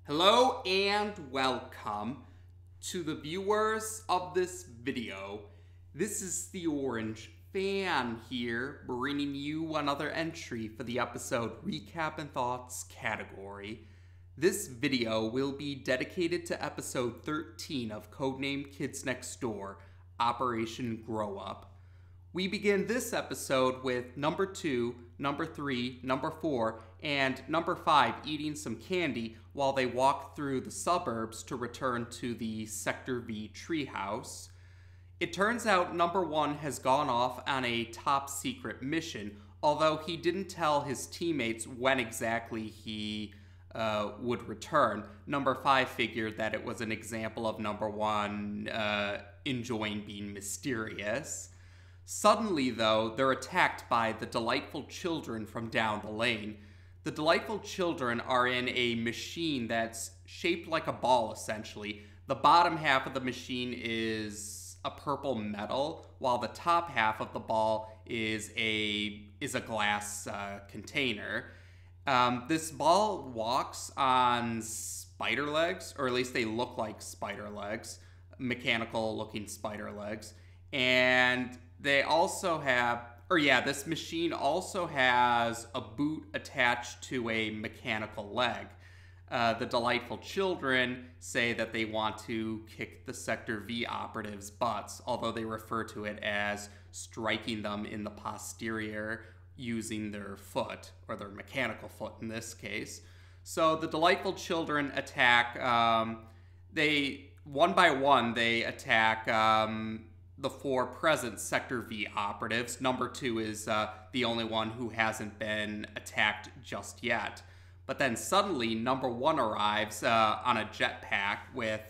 Hello and welcome to the viewers of this video. This is the Orange Fan here, bringing you another entry for the episode Recap and Thoughts category. This video will be dedicated to episode 13 of Codename Kids Next Door, Operation Grow Up. We begin this episode with number 2, number 3, number 4, and number 5 eating some candy while they walk through the suburbs to return to the Sector V treehouse. It turns out number 1 has gone off on a top secret mission, although he didn't tell his teammates when exactly he would return. Number 5 figured that it was an example of number 1 enjoying being mysterious. Suddenly, though, they're attacked by the delightful children from down the lane. The delightful children are in a machine that's shaped like a ball, essentially. The bottom half of the machine is a purple metal, while the top half of the ball is a glass container. This ball walks on spider legs, or at least they look like spider legs, mechanical-looking spider legs, and they also have, this machine also has a boot attached to a mechanical leg. The delightful children say that they want to kick the Sector V operatives' butts, although they refer to it as striking them in the posterior using their foot, or their mechanical foot in this case. So the delightful children attack, one by one, they attack the 4 present Sector V operatives. Number 2 is the only one who hasn't been attacked just yet. But then suddenly, number 1 arrives on a jetpack with...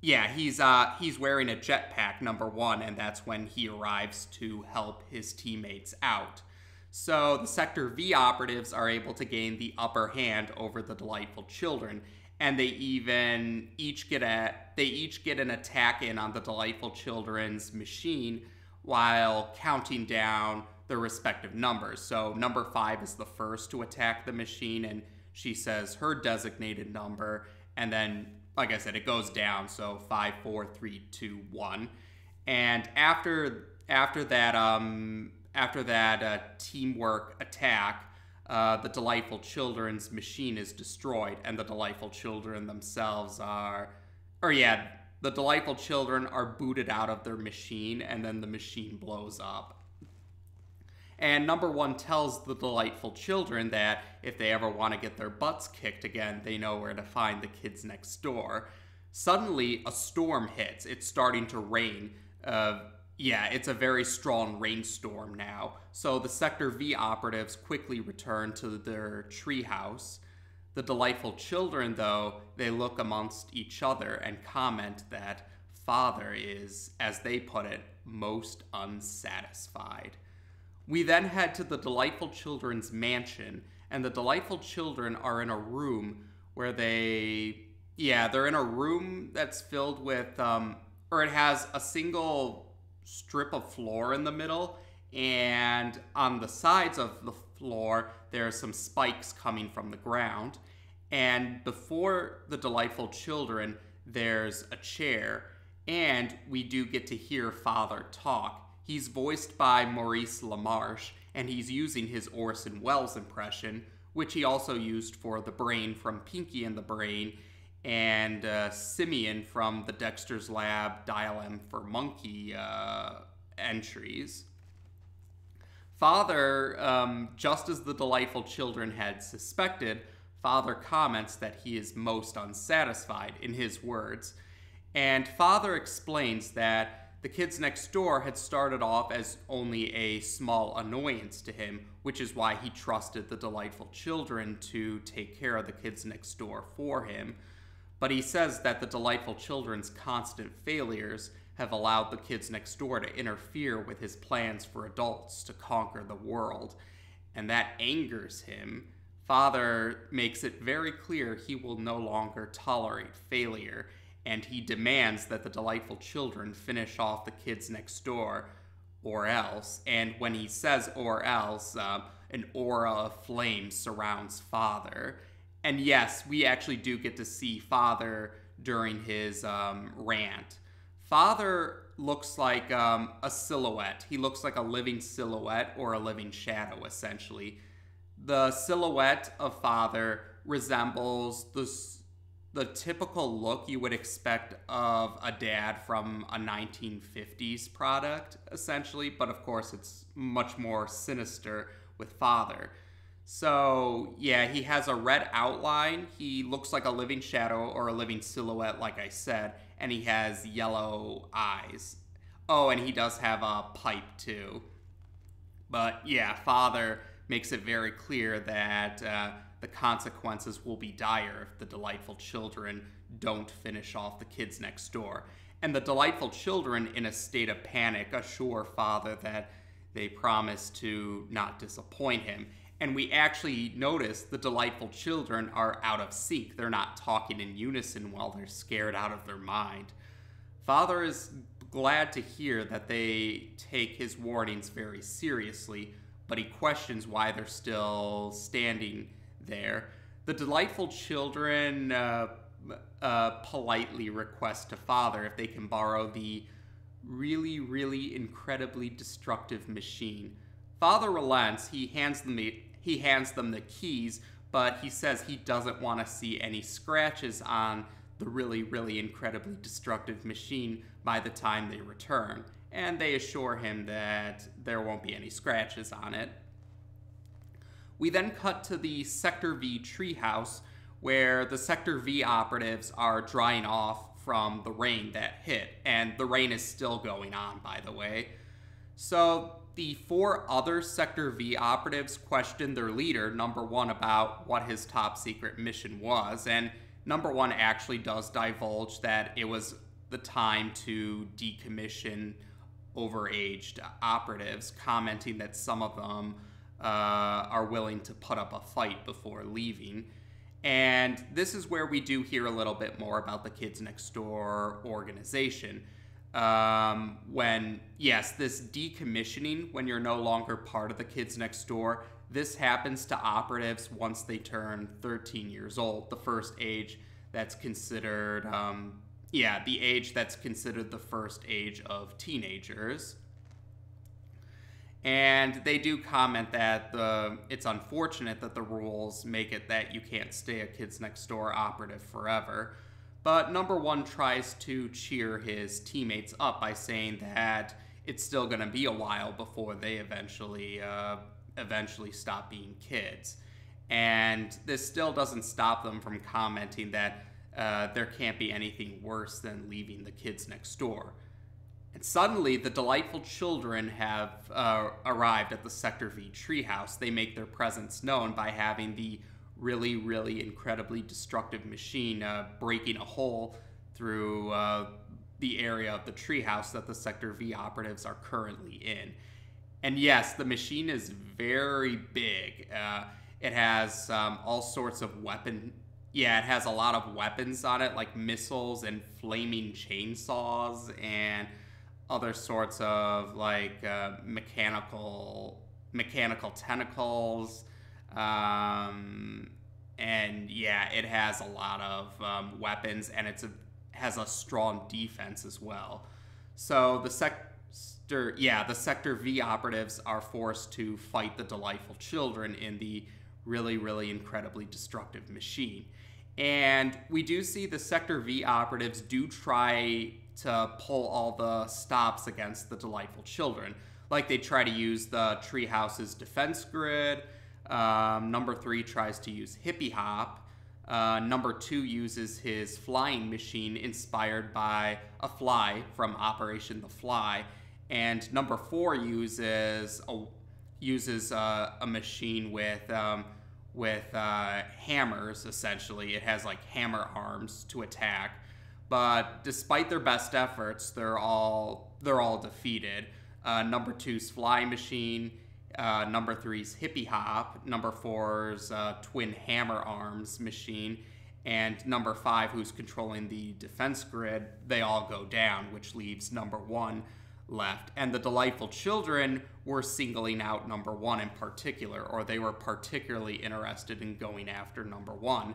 he's wearing a jetpack, number 1, and that's when he arrives to help his teammates out. So the Sector V operatives are able to gain the upper hand over the delightful children, and they each get an attack in on the delightful children's machine while counting down their respective numbers. So number 5 is the first to attack the machine, and she says her designated number, and then, like I said, it goes down, so 5, 4, 3, 2, 1. And after that teamwork attack, the delightful children's machine is destroyed, and the delightful children themselves are... the delightful children are booted out of their machine, and then the machine blows up. And number 1 tells the delightful children that if they ever want to get their butts kicked again, they know where to find the kids next door. Suddenly, a storm hits. It's starting to rain. It's a very strong rainstorm now. So the Sector V operatives quickly return to their treehouse. The delightful children, though, they look amongst each other and comment that Father is, as they put it, most unsatisfied. We then head to the delightful children's mansion, and the delightful children are in a room where they're in a room that's filled with, it has a single strip of floor in the middle, and on the sides of the floor there are some spikes coming from the ground, and before the delightful children there's a chair, and we do get to hear Father talk. He's voiced by Maurice LaMarche, and he's using his Orson Welles impression, which he also used for the Brain from Pinky and the Brain, and Simeon from the Dexter's Lab Dial M for Monkey entries. Father, just as the delightful children had suspected, Father comments that he is most unsatisfied, in his words. And Father explains that the kids next door had started off as only a small annoyance to him, which is why he trusted the delightful children to take care of the kids next door for him. But he says that the delightful children's constant failures have allowed the kids next door to interfere with his plans for adults to conquer the world, and that angers him. Father makes it very clear he will no longer tolerate failure, and he demands that the delightful children finish off the kids next door, or else. And when he says or else, an aura of flame surrounds Father, And yes, we actually do get to see Father during his rant. Father looks like a silhouette. He looks like a living silhouette or a living shadow, essentially. The silhouette of Father resembles the typical look you would expect of a dad from a 1950s product, essentially, but of course it's much more sinister with Father. So, yeah, he has a red outline. He looks like a living shadow or a living silhouette, like I said, and he has yellow eyes. Oh, and he does have a pipe, too. But, yeah, Father makes it very clear that the consequences will be dire if the delightful children don't finish off the kids next door. And the delightful children, in a state of panic, assure Father that they promise to not disappoint him. And we actually notice the delightful children are out of sync. They're not talking in unison while they're scared out of their mind. Father is glad to hear that they take his warnings very seriously, but he questions why they're still standing there. The delightful children politely request to Father if they can borrow the really, really incredibly destructive machine. Father relents. He hands them the keys, but he says he doesn't want to see any scratches on the really, really incredibly destructive machine by the time they return. And they assure him that there won't be any scratches on it. We then cut to the Sector V treehouse, where the Sector V operatives are drying off from the rain that hit. And the rain is still going on, by the way. So the 4 other Sector V operatives questioned their leader, Number 1, about what his top secret mission was. And Number 1 actually does divulge that it was the time to decommission overaged operatives, commenting that some of them are willing to put up a fight before leaving. And this is where we do hear a little bit more about the Kids Next Door organization. This decommissioning, when you're no longer part of the Kids Next Door, this happens to operatives once they turn 13 years old, the first age that's considered, the age that's considered the first age of teenagers. And they do comment that it's unfortunate that the rules make it that you can't stay a Kids Next Door operative forever. But Number 1 tries to cheer his teammates up by saying that it's still going to be a while before they eventually stop being kids. And this still doesn't stop them from commenting that there can't be anything worse than leaving the Kids Next Door. And suddenly, the delightful children have arrived at the Sector V treehouse. They make their presence known by having the really, really incredibly destructive machine breaking a hole through the area of the treehouse that the Sector V operatives are currently in. And yes, the machine is very big. It has all sorts of weapons. Yeah, it has a lot of weapons on it, like missiles and flaming chainsaws and other sorts of like mechanical tentacles. And yeah, it has a lot of weapons, and has a strong defense as well. So the Sector V operatives are forced to fight the delightful children in the really, really incredibly destructive machine. And we do see the Sector V operatives do try to pull all the stops against the delightful children. Like, they try to use the treehouse's defense grid. Number 3 tries to use Hippie Hop. Number 2 uses his flying machine inspired by a fly from Operation The Fly. And Number 4 uses a machine with hammers, essentially. It has like hammer arms to attack. But despite their best efforts, they're all defeated. Number 2's fly machine, Number 3's Hippie Hop, Number 4's twin hammer arms machine, and Number 5, who's controlling the defense grid, they all go down, which leaves Number 1 left. And the delightful children were singling out number one in particular, or they were particularly interested in going after number one.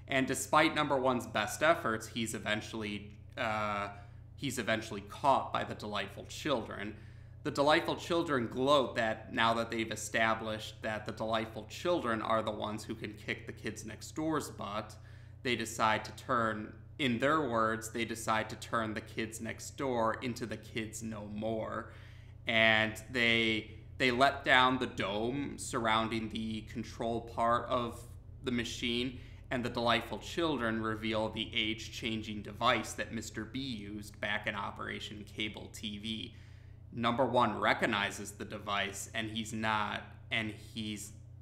And despite number one's best efforts, he's eventually caught by the Delightful Children. The Delightful Children gloat that now that they've established that the Delightful Children are the ones who can kick the kids next door's butt, they decide to turn, in their words, they decide to turn the kids next door into the kids no more. And they let down the dome surrounding the control part of the machine, and the Delightful Children reveal the age-changing device that Mr. B used back in Operation Cable TV. Number one recognizes the device, and he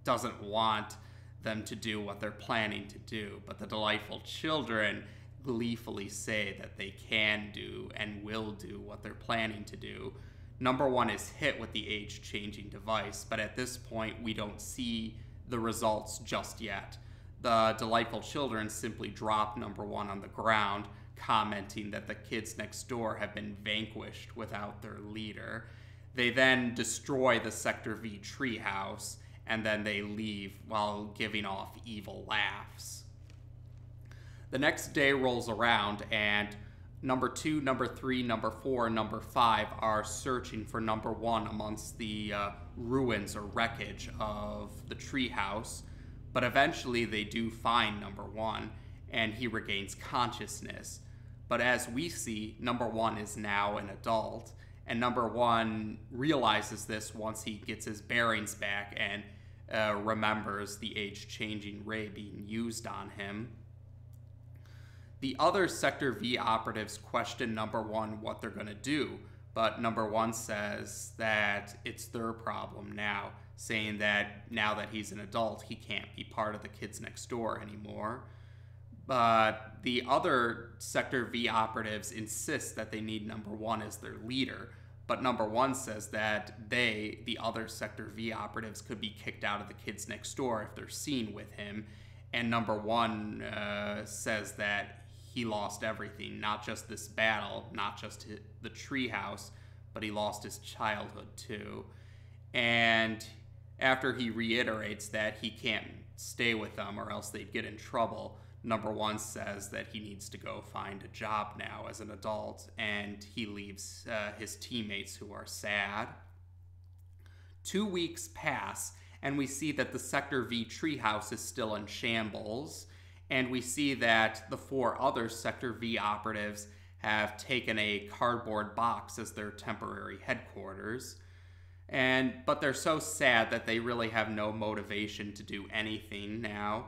doesn't want them to do what they're planning to do. But the Delightful Children gleefully say that they can do and will do what they're planning to do. Number one is hit with the age-changing device, but at this point we don't see the results just yet. The Delightful Children simply drop number one on the ground, commenting that the kids next door have been vanquished without their leader. They then destroy the Sector V treehouse, and then they leave while giving off evil laughs. The next day rolls around, and number 2, number 3, number 4, and number 5 are searching for number 1 amongst the ruins or wreckage of the treehouse. But eventually they do find number 1, and he regains consciousness. But as we see, number 1 is now an adult, and number 1 realizes this once he gets his bearings back and remembers the age-changing ray being used on him. The other Sector V operatives question number 1 what they're going to do, but number 1 says that it's their problem now, saying that now that he's an adult, he can't be part of the kids next door anymore. But the other Sector V operatives insist that they need number 1 as their leader, but number 1 says that they, the other Sector V operatives, could be kicked out of the kids next door if they're seen with him, and number 1 says that he lost everything, not just this battle, not just the treehouse, but he lost his childhood too. And after he reiterates that he can't stay with them or else they'd get in trouble, number 1 says that he needs to go find a job now as an adult, and he leaves his teammates, who are sad. 2 weeks pass, and we see that the Sector V treehouse is still in shambles, and we see that the 4 other Sector V operatives have taken a cardboard box as their temporary headquarters. But they're so sad that they really have no motivation to do anything now.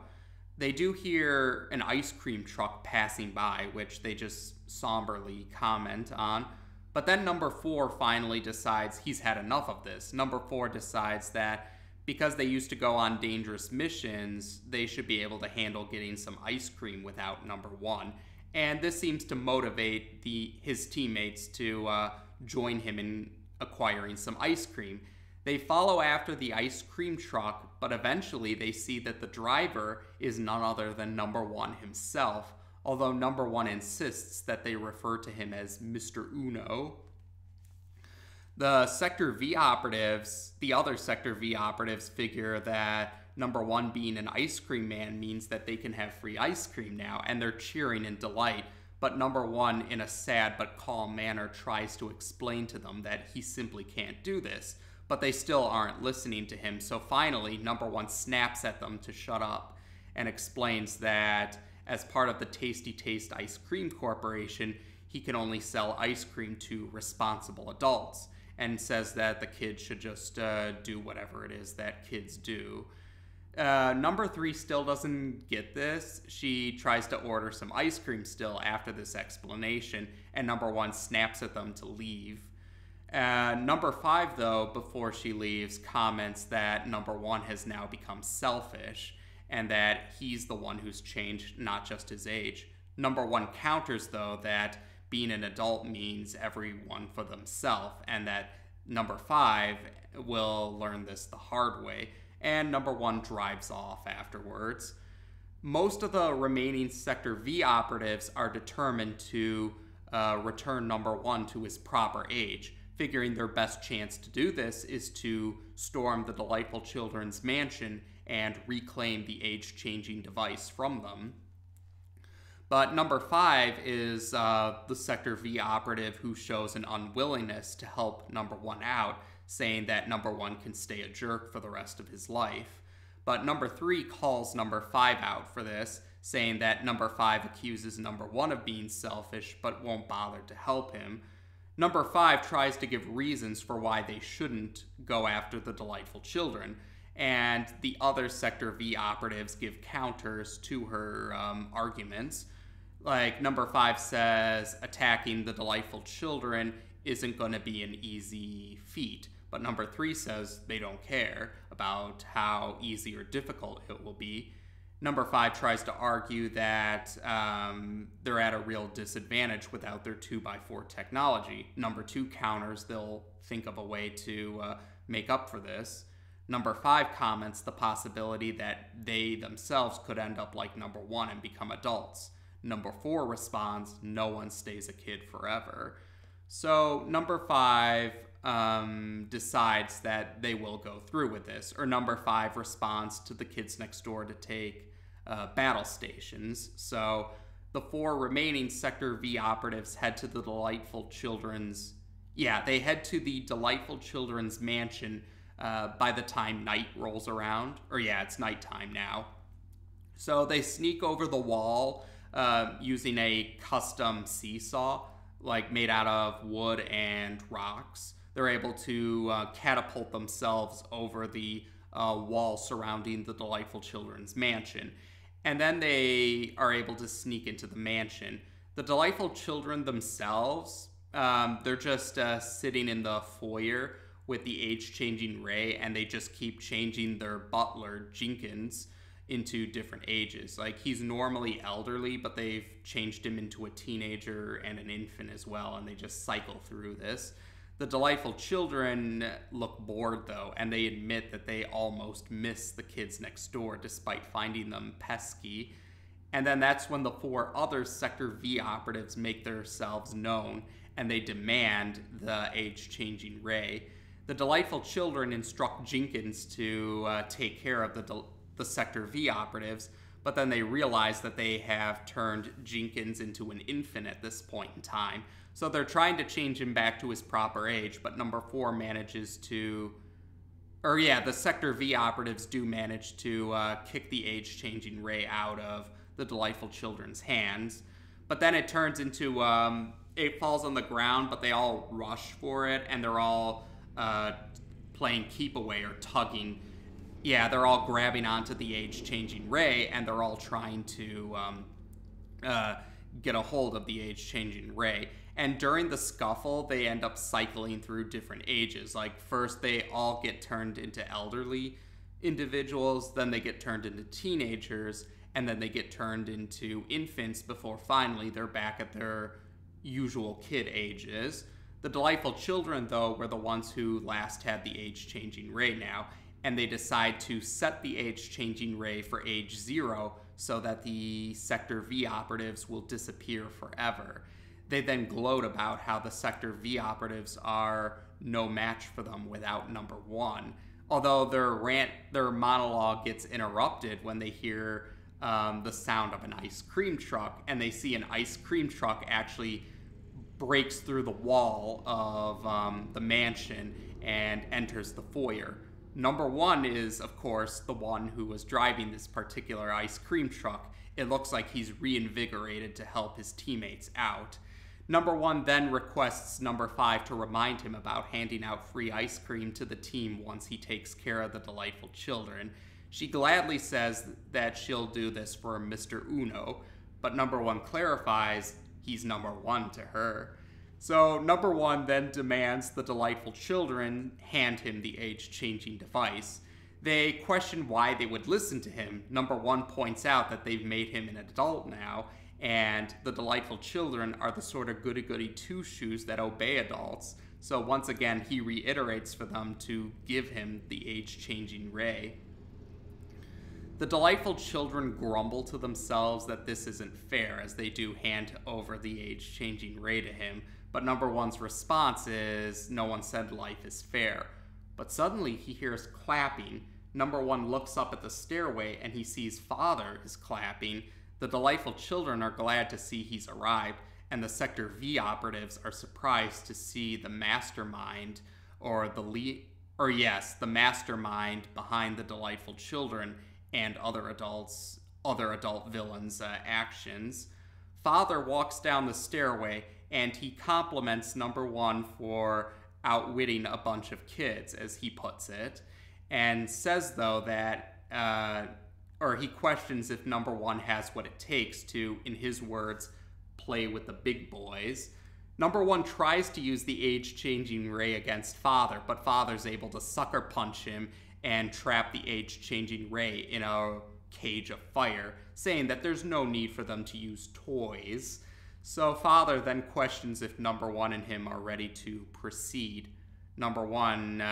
They do hear an ice cream truck passing by, which they just somberly comment on. But then number 4 finally decides he's had enough of this. Number 4 decides that because they used to go on dangerous missions, they should be able to handle getting some ice cream without number 1. And this seems to motivate his teammates to join him in acquiring some ice cream. They follow after the ice cream truck, but eventually they see that the driver is none other than number 1 himself, although number 1 insists that they refer to him as Mr. Uno. The Sector V operatives, the other Sector V operatives, figure that number 1 being an ice cream man means that they can have free ice cream now, and they're cheering in delight. But number 1, in a sad but calm manner, tries to explain to them that he simply can't do this. But they still aren't listening to him, so finally, number 1 snaps at them to shut up and explains that as part of the Tasty Taste Ice Cream Corporation, he can only sell ice cream to responsible adults, and says that the kids should just do whatever it is that kids do. Number 3 still doesn't get this. She tries to order some ice cream still after this explanation, and number 1 snaps at them to leave. Number 5, though, before she leaves, comments that number 1 has now become selfish, and that he's the one who's changed, not just his age. Number 1 counters, though, that being an adult means everyone for themselves, and that number 5 will learn this the hard way, and number 1 drives off afterwards. Most of the remaining Sector V operatives are determined to return number 1 to his proper age, figuring their best chance to do this is to storm the Delightful Children's mansion and reclaim the age-changing device from them. But number 5 is the Sector V operative who shows an unwillingness to help number 1 out, saying that number 1 can stay a jerk for the rest of his life. But number 3 calls number 5 out for this, saying that number 5 accuses number 1 of being selfish but won't bother to help him. Number 5 tries to give reasons for why they shouldn't go after the Delightful Children, and the other Sector V operatives give counters to her arguments. Like, number 5 says attacking the Delightful Children isn't going to be an easy feat, but number 3 says they don't care about how easy or difficult it will be. Number 5 tries to argue that they're at a real disadvantage without their 2x4 technology. Number 2 counters they'll think of a way to make up for this. Number 5 comments the possibility that they themselves could end up like number 1 and become adults. Number 4 responds, no one stays a kid forever. So number 5 decides that they will go through with this, or number 5 responds to the kids next door to take battle stations. So the 4 remaining Sector V operatives head to the Delightful Children's... Yeah, they head to the Delightful Children's mansion by the time night rolls around. Or yeah, it's nighttime now. So they sneak over the wall using a custom seesaw, like made out of wood and rocks. They're able to catapult themselves over the wall surrounding the Delightful Children's mansion. And then they are able to sneak into the mansion. The Delightful Children themselves, they're just sitting in the foyer with the age-changing Ray, and they just keep changing their butler, Jenkins, into different ages. Like, he's normally elderly, but they've changed him into a teenager and an infant as well, and they just cycle through this. The Delightful Children look bored, though, and they admit that they almost miss the kids next door despite finding them pesky. And then that's when the 4 other Sector V operatives make themselves known, and they demand the age-changing Ray. The Delightful Children instruct Jenkins to take care of the Sector V operatives, but then they realize that they have turned Jenkins into an infant at this point in time. So they're trying to change him back to his proper age, but number 4 manages to... Or yeah, the Sector V operatives do manage to kick the age-changing Ray out of the Delightful Children's hands. But then it turns into... it falls on the ground, but they all rush for it, and they're all playing keep away or tugging. Yeah, they're all grabbing onto the age-changing Ray, and they're all trying to get a hold of the age-changing Ray. And during the scuffle, they end up cycling through different ages. Like, first they all get turned into elderly individuals, then they get turned into teenagers, and then they get turned into infants before finally they're back at their usual kid ages. The Delightful Children, though, were the ones who last had the age-changing Ray now, and they decide to set the age-changing Ray for age 0 so that the Sector V operatives will disappear forever. They then gloat about how the Sector V operatives are no match for them without number 1. Although their monologue gets interrupted when they hear the sound of an ice cream truck, and they see an ice cream truck actually breaks through the wall of the mansion and enters the foyer. Number 1 is, of course, the one who was driving this particular ice cream truck. It looks like he's reinvigorated to help his teammates out. Number 1 then requests number 5 to remind him about handing out free ice cream to the team once he takes care of the Delightful Children. She gladly says that she'll do this for Mr. Uno, but number 1 clarifies he's number 1 to her. So number 1 then demands the Delightful Children hand him the age-changing device. They question why they would listen to him. Number 1 points out that they've made him an adult now, and the Delightful Children are the sort of goody-goody two-shoes that obey adults. So once again, he reiterates for them to give him the age-changing Ray. The Delightful Children grumble to themselves that this isn't fair, as they do hand over the age-changing Ray to him, but number one's response is, no one said life is fair. But suddenly he hears clapping. Number one looks up at the stairway and he sees Father is clapping. The delightful children are glad to see he's arrived, and the Sector V operatives are surprised to see the mastermind, the mastermind behind the delightful children and other adult villains' actions. Father walks down the stairway and he compliments number one for outwitting a bunch of kids, as he puts it, and says, though, that, he questions if number one has what it takes to, in his words, play with the big boys. Number one tries to use the age-changing ray against Father, but Father's able to sucker punch him and trap the age-changing ray in a cage of fire, saying that there's no need for them to use toys. So Father then questions if number one and him are ready to proceed. Number one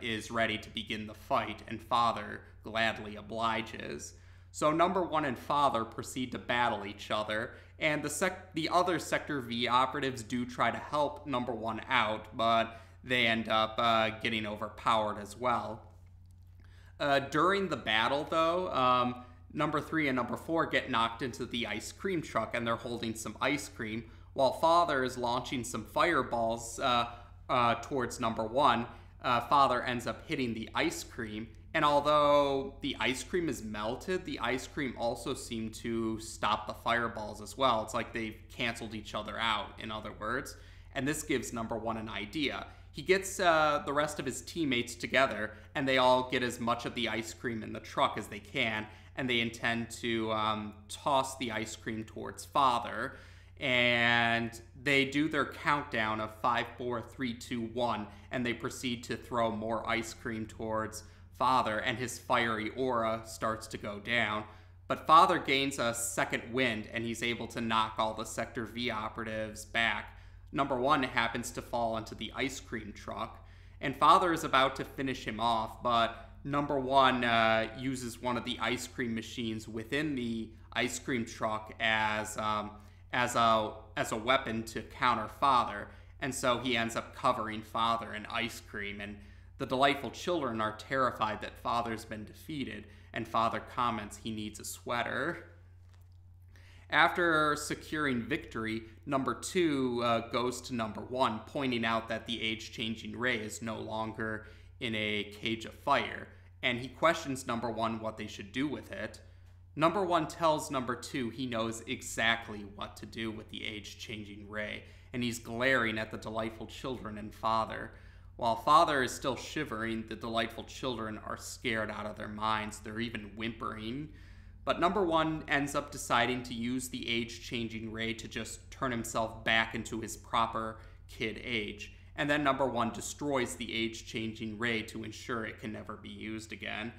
is ready to begin the fight, and Father gladly obliges. So number one and Father proceed to battle each other, and the other Sector V operatives do try to help number one out, but they end up getting overpowered as well. During the battle, though, number 3 and number 4 get knocked into the ice cream truck, and they're holding some ice cream, while Father is launching some fireballs towards number 1. Father ends up hitting the ice cream, and although the ice cream is melted, the ice cream also seemed to stop the fireballs as well. It's like they've canceled each other out, in other words, and this gives number 1 an idea. He gets the rest of his teammates together, and they all get as much of the ice cream in the truck as they can, and they intend to toss the ice cream towards Father. And they do their countdown of 5, 4, 3, 2, 1, and they proceed to throw more ice cream towards Father, and his fiery aura starts to go down. But Father gains a second wind, and he's able to knock all the Sector V operatives back. Number 1 happens to fall into the ice cream truck, and Father is about to finish him off, but number 1 uses one of the ice cream machines within the ice cream truck as a weapon to counter Father, and so he ends up covering Father in ice cream, and the delightful children are terrified that Father's been defeated, and Father comments he needs a sweater. After securing victory, number 2 goes to number 1, pointing out that the age-changing ray is no longer in a cage of fire, and he questions number 1 what they should do with it. Number 1 tells number 2 he knows exactly what to do with the age-changing ray, and he's glaring at the delightful children and Father. While Father is still shivering, the delightful children are scared out of their minds. They're even whimpering. But number 1 ends up deciding to use the age-changing ray to just turn himself back into his proper kid age. And then number 1 destroys the age-changing ray to ensure it can never be used again.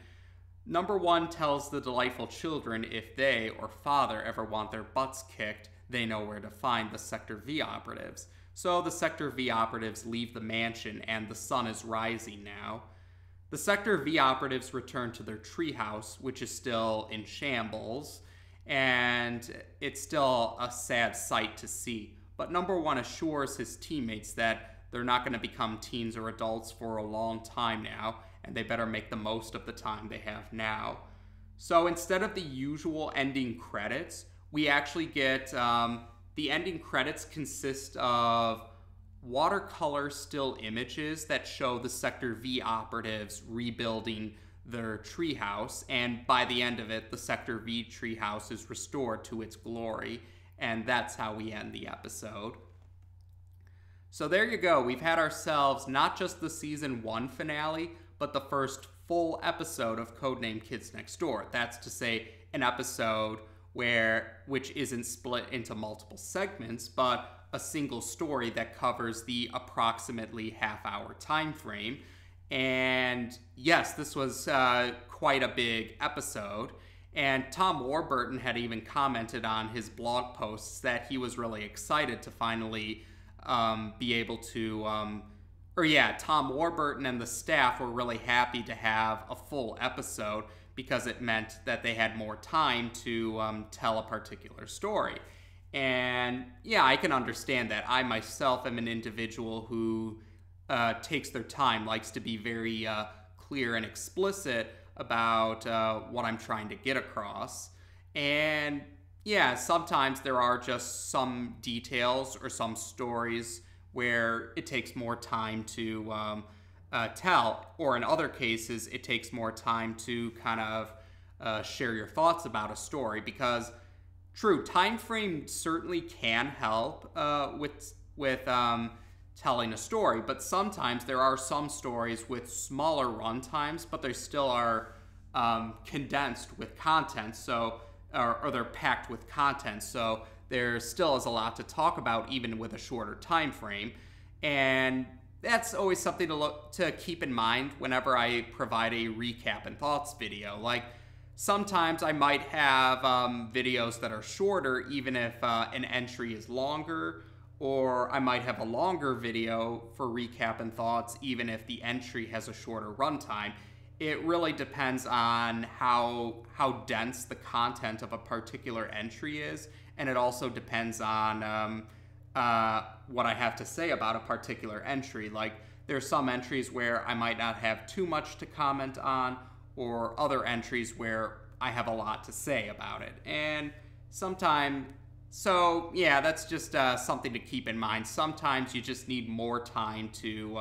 Number 1 tells the delightful children if they or Father ever want their butts kicked, they know where to find the Sector V operatives. So the Sector V operatives leave the mansion, and the sun is rising now. The Sector V operatives return to their treehouse, which is still in shambles, and it's still a sad sight to see. But number 1 assures his teammates that they're not going to become teens or adults for a long time now, and they better make the most of the time they have now. So instead of the usual ending credits, we actually get the ending credits consist of watercolor still images that show the Sector V operatives rebuilding their treehouse, and by the end of it, the Sector V treehouse is restored to its glory, and that's how we end the episode. So there you go, we've had ourselves not just the Season 1 finale, but the first full episode of Codename Kids Next Door. That's to say, an episode which isn't split into multiple segments, but a single story that covers the approximately half-hour time frame. And yes, this was quite a big episode. And Tom Warburton had even commented on his blog posts that he was really excited to finally be able to... Tom Warburton and the staff were really happy to have a full episode because it meant that they had more time to tell a particular story. And yeah, I can understand that. I myself am an individual who takes their time, likes to be very clear and explicit about what I'm trying to get across. And yeah, sometimes there are just some details or some stories where it takes more time to tell, or in other cases, it takes more time to kind of share your thoughts about a story. Because, true, time frame certainly can help with telling a story, but sometimes there are some stories with smaller run times, but they still are condensed with content, so or they're packed with content, so there still is a lot to talk about even with a shorter time frame. And that's always something to keep in mind whenever I provide a recap and thoughts video. Like, sometimes I might have videos that are shorter even if an entry is longer, or I might have a longer video for recap and thoughts even if the entry has a shorter runtime. It really depends on how dense the content of a particular entry is, and it also depends on what I have to say about a particular entry. Like, there's some entries where I might not have too much to comment on, or other entries where I have a lot to say about it. And so yeah, that's just something to keep in mind. Sometimes you just need more time to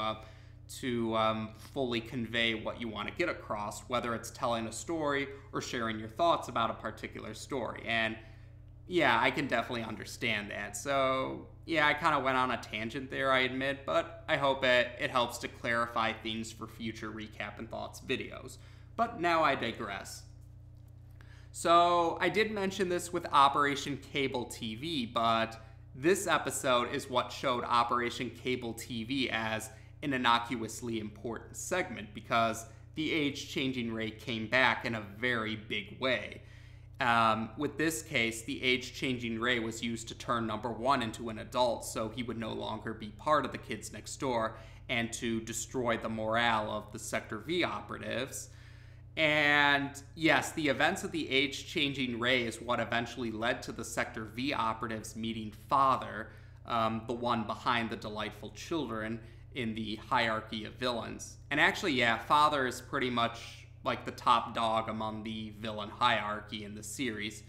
fully convey what you want to get across, whether it's telling a story or sharing your thoughts about a particular story. And yeah, I can definitely understand that. So yeah, I kind of went on a tangent there, I admit, but I hope it helps to clarify things for future recap and thoughts videos. But now I digress. So I did mention this with Operation Cable TV, but this episode is what showed Operation Cable TV as an innocuously important segment, because the age-changing ray came back in a very big way. With this case, the age-changing ray was used to turn number 1 into an adult, so he would no longer be part of the kids next door, and to destroy the morale of the Sector V operatives. And yes, the events of the age-changing ray is what eventually led to the Sector V operatives meeting Father, the one behind the delightful children in the hierarchy of villains. And actually, yeah, Father is pretty much like the top dog among the villain hierarchy in the series.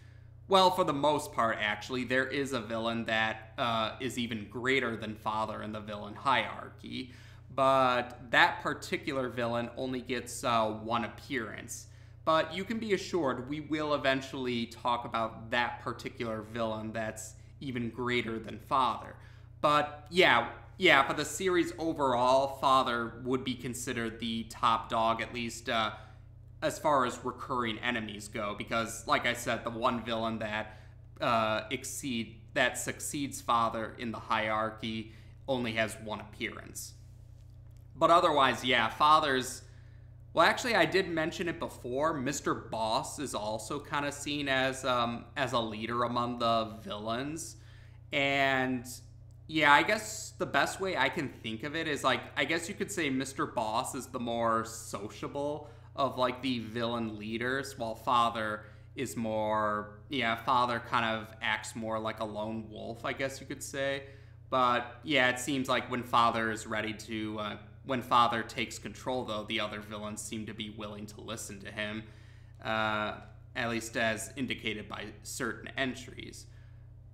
Well, for the most part, actually, there is a villain that is even greater than Father in the villain hierarchy. But that particular villain only gets one appearance. But you can be assured we will eventually talk about that particular villain that's even greater than Father. But yeah, for the series overall, Father would be considered the top dog, at least as far as recurring enemies go. Because, like I said, the one villain that succeeds Father in the hierarchy only has one appearance. But otherwise, yeah, Father's... Well, actually, I did mention it before. Mr. Boss is also kind of seen as a leader among the villains. And yeah, I guess the best way I can think of it is, like, I guess you could say Mr. Boss is the more sociable of, like, the villain leaders, while Father is more... Yeah, Father kind of acts more like a lone wolf, I guess you could say. But yeah, it seems like when Father is ready to... when Father takes control, though, the other villains seem to be willing to listen to him, at least as indicated by certain entries.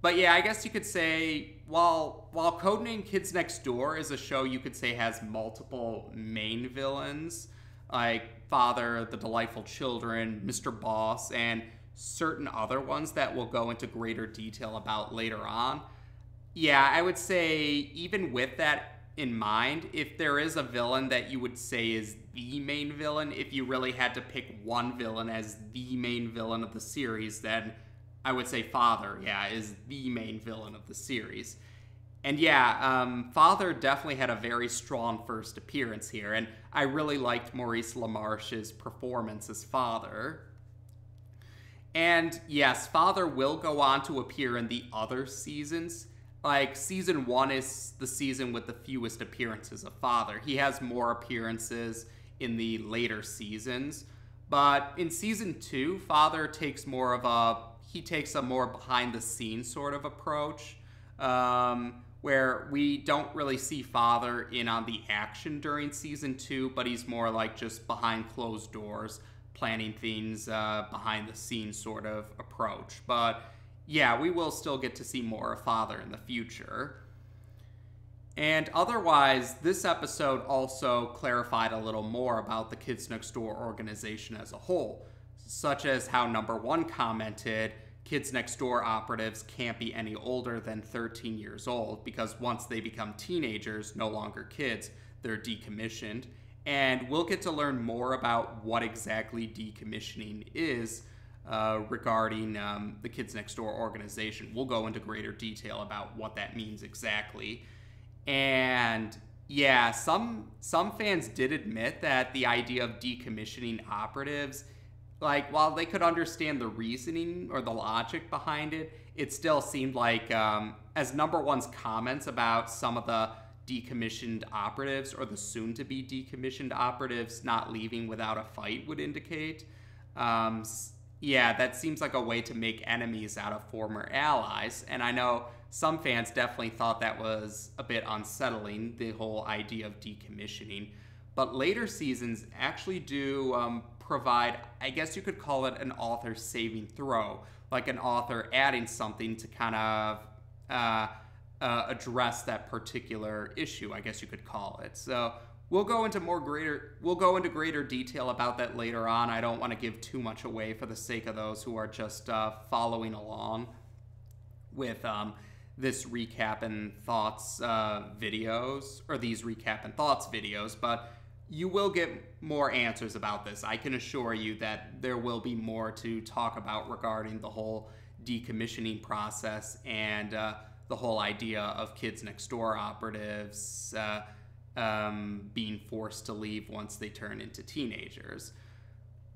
But yeah, I guess you could say, while Codename Kids Next Door is a show you could say has multiple main villains, like Father, the Delightful Children, Mr. Boss, and certain other ones that we'll go into greater detail about later on. Yeah, I would say, even with that in mind, if there is a villain that you would say is the main villain, if you really had to pick one villain as the main villain of the series, then I would say Father, yeah, is the main villain of the series. And yeah, Father definitely had a very strong first appearance here, and I really liked Maurice LaMarche's performance as Father. And yes, Father will go on to appear in the other seasons. Like, season 1 is the season with the fewest appearances of Father. He has more appearances in the later seasons. But in season 2, Father takes more of a... he takes a more behind-the-scenes sort of approach, where we don't really see Father in on the action during season 2, but he's more like just behind closed doors, planning things behind the scenes sort of approach. But yeah, we will still get to see more of Father in the future. And otherwise, this episode also clarified a little more about the Kids Next Door organization as a whole, such as how number 1 commented, Kids Next Door operatives can't be any older than 13 years old because once they become teenagers, no longer kids, they're decommissioned. And we'll get to learn more about what exactly decommissioning is regarding the Kids Next Door organization. We'll go into greater detail about what that means exactly. And yeah, some fans did admit that the idea of decommissioning operatives, like, while they could understand the reasoning or the logic behind it, it still seemed like, as number 1's comments about some of the decommissioned operatives or the soon-to-be decommissioned operatives not leaving without a fight would indicate, yeah, that seems like a way to make enemies out of former allies. And I know some fans definitely thought that was a bit unsettling, the whole idea of decommissioning. But later seasons actually do provide, I guess you could call it an author saving throw, like an author adding something to kind of address that particular issue, I guess you could call it. So we'll go into greater detail about that later on. I don't want to give too much away for the sake of those who are just following along with this recap and thoughts videos, or these recap and thoughts videos, but you will get more answers about this. I can assure you that there will be more to talk about regarding the whole decommissioning process and the whole idea of Kids Next Door operatives being forced to leave once they turn into teenagers.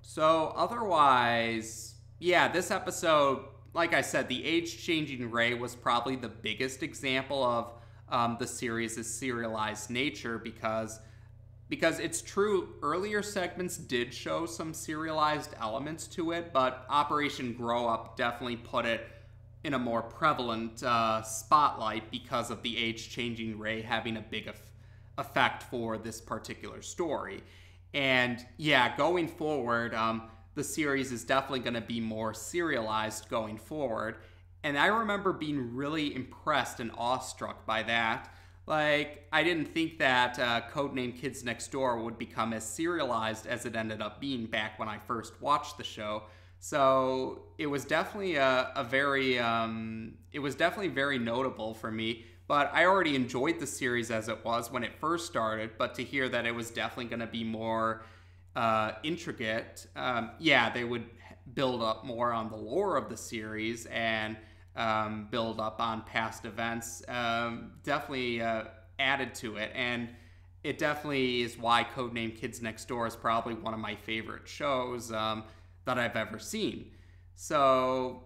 So otherwise, yeah, this episode, like I said, the age-changing Ray was probably the biggest example of the series' serialized nature because it's true, earlier segments did show some serialized elements to it, but Operation G.R.O.W.U.P definitely put it in a more prevalent spotlight because of the age-changing Ray having a big effect for this particular story. And yeah, going forward, the series is definitely going to be more serialized going forward. And I remember being really impressed and awestruck by that. Like, I didn't think that Codename Kids Next Door would become as serialized as it ended up being back when I first watched the show. So it was definitely very notable for me. But I already enjoyed the series as it was when it first started. But to hear that it was definitely going to be more intricate, yeah, they would build up more on the lore of the series and build up on past events, definitely added to it. And it definitely is why Codename Kids Next Door is probably one of my favorite shows that I've ever seen. So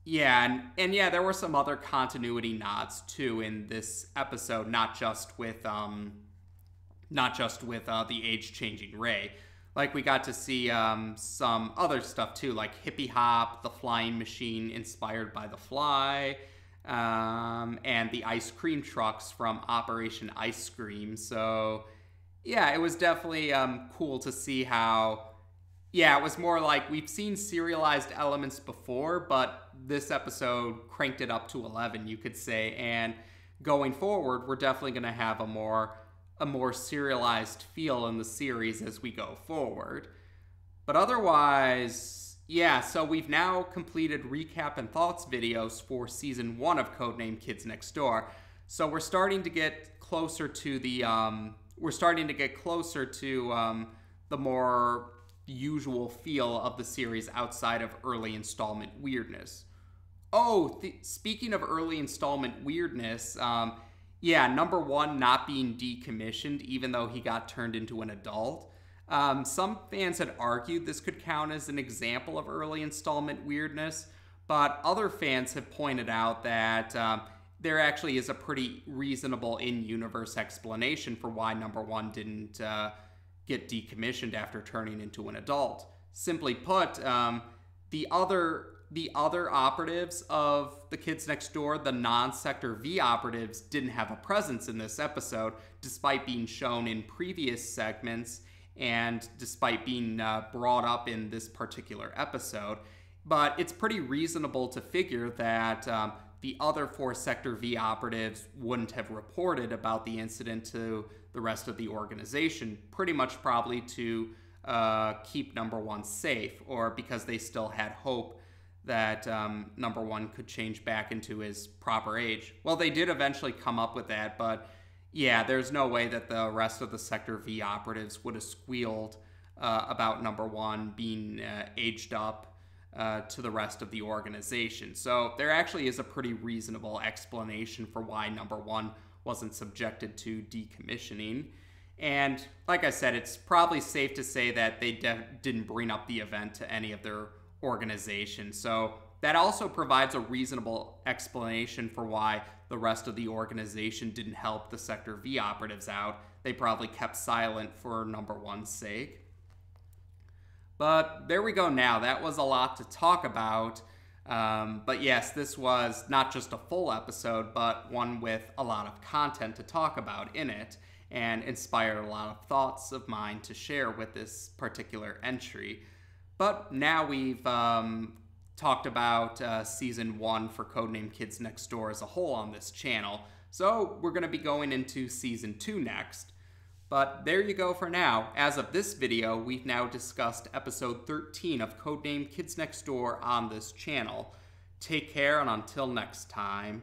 yeah, and yeah, there were some other continuity nods too in this episode, not just with the age-changing Ray. Like, we got to see some other stuff too, like Hippie Hop, the flying machine inspired by The Fly, and the ice cream trucks from Operation Ice Cream. So yeah, it was definitely cool to see how, yeah, it was more like we've seen serialized elements before, but this episode cranked it up to 11, you could say. And going forward, we're definitely going to have a more serialized feel in the series as we go forward. But otherwise, yeah, so we've now completed recap and thoughts videos for season 1 of Codename Kids Next Door. So we're starting to get closer to the the more usual feel of the series outside of early installment weirdness. Oh, speaking of early installment weirdness, yeah, number 1 not being decommissioned even though he got turned into an adult. Some fans had argued this could count as an example of early installment weirdness, but other fans have pointed out that there actually is a pretty reasonable in-universe explanation for why number 1 didn't get decommissioned after turning into an adult. Simply put, the other the other operatives of the Kids Next Door, the non-Sector V operatives, didn't have a presence in this episode, despite being shown in previous segments and despite being brought up in this particular episode. But it's pretty reasonable to figure that the other 4 Sector V operatives wouldn't have reported about the incident to the rest of the organization, pretty much probably to keep Number 1 safe, or because they still had hope that Number 1 could change back into his proper age. Well, they did eventually come up with that, but yeah, there's no way that the rest of the Sector V operatives would have squealed about Number 1 being aged up to the rest of the organization. So there actually is a pretty reasonable explanation for why Number 1 wasn't subjected to decommissioning. And like I said, it's probably safe to say that they didn't bring up the event to any of their organization. So that also provides a reasonable explanation for why the rest of the organization didn't help the Sector V operatives out. They probably kept silent for Number 1's sake. But there we go now. That was a lot to talk about. But yes, this was not just a full episode, but one with a lot of content to talk about in it, and inspired a lot of thoughts of mine to share with this particular entry. But now we've talked about Season 1 for Codename Kids Next Door as a whole on this channel, so we're going to be going into Season 2 next. But there you go for now. As of this video, we've now discussed Episode 13 of Codename Kids Next Door on this channel. Take care, and until next time.